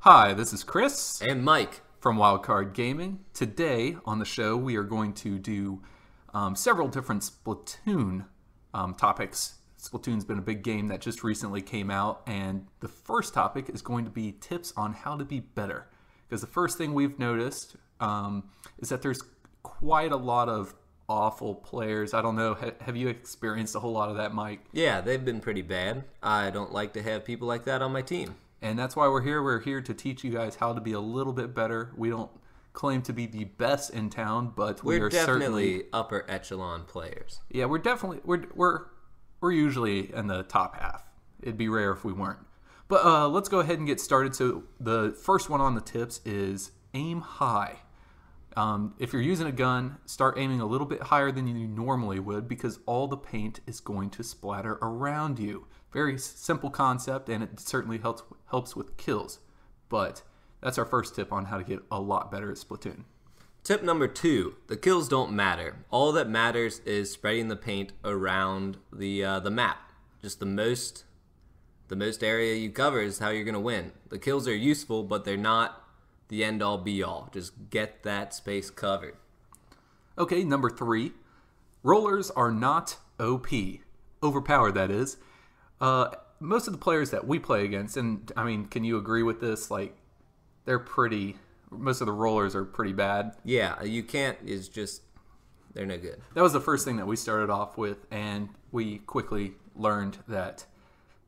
Hi, this is Chris And Mike. from WildCard Gaming. Today on the show, we are going to do several different Splatoon topics. Splatoon's been a big game that just recently came out, and the first topic is going to be tips on how to be better. Because the first thing we've noticed is that there's quite a lot of awful players. I don't know, have you experienced a whole lot of that, Mike? Yeah, they've been pretty bad. I don't like to have people like that on my team. And that's why we're here. We're here to teach you guys how to be a little bit better. We don't claim to be the best in town, but we are definitely certainly upper echelon players. yeah, we're usually in the top half. It'd be rare if we weren't. But let's go ahead and get started. So the first one on the tips is aim high. If you're using a gun, start aiming a little bit higher than you normally would because all the paint is going to splatter around you. Very simple concept, and it certainly helps with kills. But that's our first tip on how to get a lot better at Splatoon. Tip number 2, the kills don't matter. All that matters is spreading the paint around the map. Just the most area you cover is how you're going to win. The kills are useful, but they're not the end-all be-all. Just get that space covered. Okay, number 3, rollers are not OP. Overpowered, that is. Most of the players that we play against, and I mean, can you agree with this? Like, most of the rollers are pretty bad. Yeah, you can't, they're no good. That was the first thing that we started off with, and we quickly learned that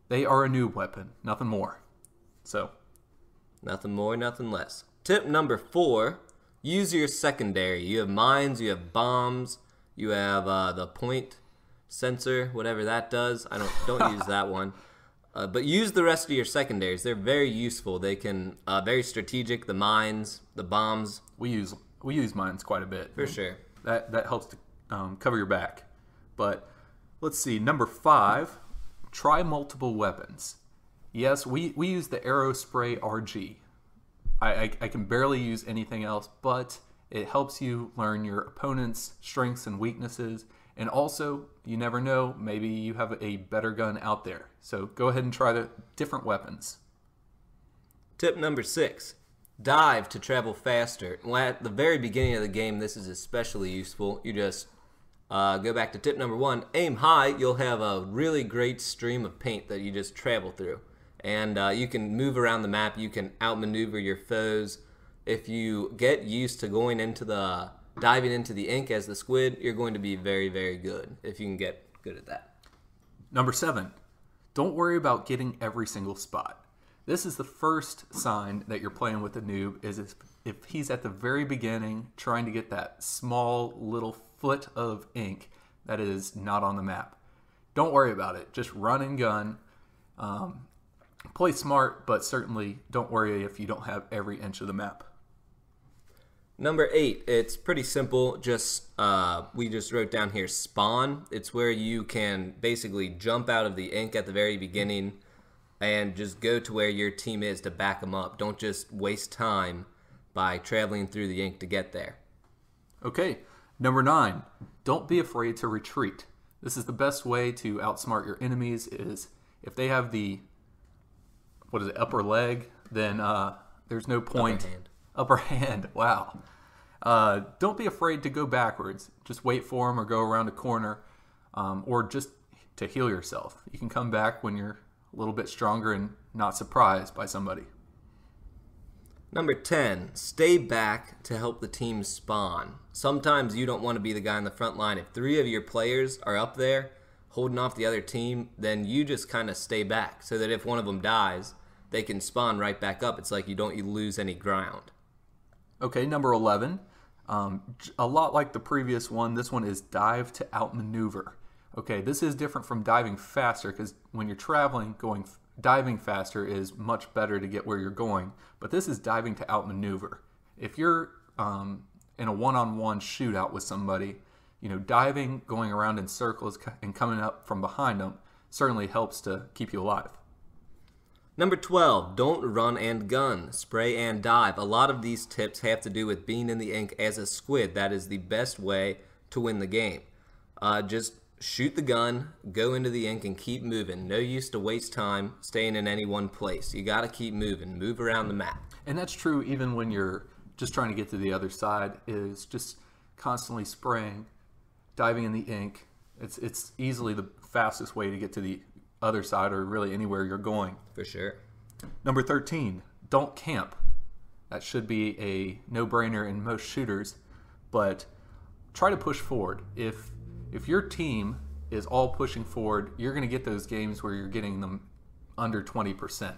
they are a noob weapon, nothing more. So, nothing more, nothing less. Tip number 4, use your secondary. You have mines, you have bombs, you have the point sensor, whatever that does. I don't use that one. But use the rest of your secondaries. They're very useful. They can very strategic. The mines, the bombs. We use mines quite a bit. For sure. That helps to cover your back. But let's see, number 5, try multiple weapons. Yes, we use the Arrow Spray RG. I can barely use anything else, but it helps you learn your opponent's strengths and weaknesses. And also, you never know, maybe you have a better gun out there. So go ahead and try the different weapons. Tip number 6, dive to travel faster. At the very beginning of the game, this is especially useful. You just go back to tip number 1, aim high. You'll have a really great stream of paint that you just travel through. And you can move around the map. You can outmaneuver your foes. If you get used to diving into the ink as the squid, you're going to be very, very good if you can get good at that. Number 7, don't worry about getting every single spot. This is the first sign that you're playing with a noob, is if he's at the very beginning trying to get that small little foot of ink that is not on the map. Don't worry about it. Just run and gun. Play smart, but certainly don't worry if you don't have every inch of the map. Number 8, it's pretty simple. We just wrote down here spawn. It's where you can basically jump out of the ink at the very beginning and just go to where your team is to back them up. Don't just waste time by traveling through the ink to get there. Okay. Number 9, don't be afraid to retreat. This is the best way to outsmart your enemies, is if they have the upper leg, then there's no point. Upper hand, wow. Don't be afraid to go backwards. Just wait for them or go around a corner, or just to heal yourself. You can come back when you're a little bit stronger and not surprised by somebody. Number 10, stay back to help the team spawn. Sometimes you don't want to be the guy in the front line. If 3 of your players are up there holding off the other team, then you just kind of stay back so that if one of them dies, they can spawn right back up. It's like you don't lose any ground. Okay, number 11. A lot like the previous one, this one is dive to outmaneuver. Okay, this is different from diving faster because when you're traveling, diving faster is much better to get where you're going. But this is diving to outmaneuver. If you're in a one-on-one shootout with somebody, diving, going around in circles, and coming up from behind them certainly helps to keep you alive. Number 12, don't run and gun, spray and dive. A lot of these tips have to do with being in the ink as a squid. That is the best way to win the game. Just shoot the gun, go into the ink, and keep moving. No use to waste time staying in any one place. You got to keep moving. Move around the map. And that's true even when you're just trying to get to the other side, is just constantly spraying, diving in the ink. It's easily the fastest way to get to the other side, or really anywhere you're going. For sure. Number 13, don't camp. That should be a no-brainer in most shooters, but try to push forward. If your team is all pushing forward, you're going to get those games where you're getting them under 20%.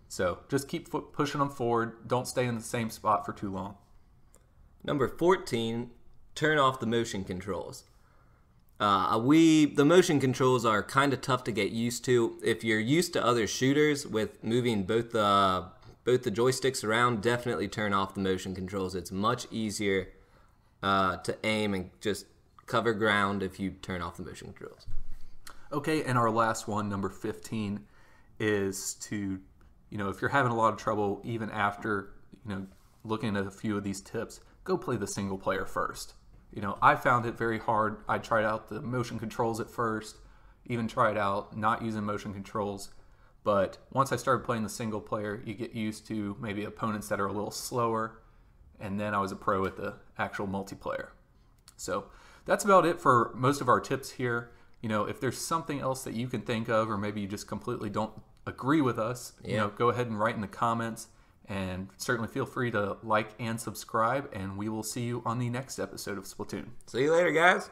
So just keep pushing them forward. Don't stay in the same spot for too long. Number 14, turn off the motion controls. The motion controls are kind of tough to get used to. If you're used to other shooters with moving both the joysticks around, definitely turn off the motion controls. It's much easier to aim and just cover ground if you turn off the motion controls. Okay, and our last one, number 15, is to, if you're having a lot of trouble even after, looking at a few of these tips, go play the single player first. I found it very hard. I tried out the motion controls at first, even tried out not using motion controls. But once I started playing the single player, you get used to maybe opponents that are a little slower. And then I was a pro at the actual multiplayer. So that's about it for most of our tips here. If there's something else that you can think of, or maybe you just completely don't agree with us, go ahead and write in the comments. And certainly feel free to like and subscribe, and we will see you on the next episode of Splatoon. See you later, guys.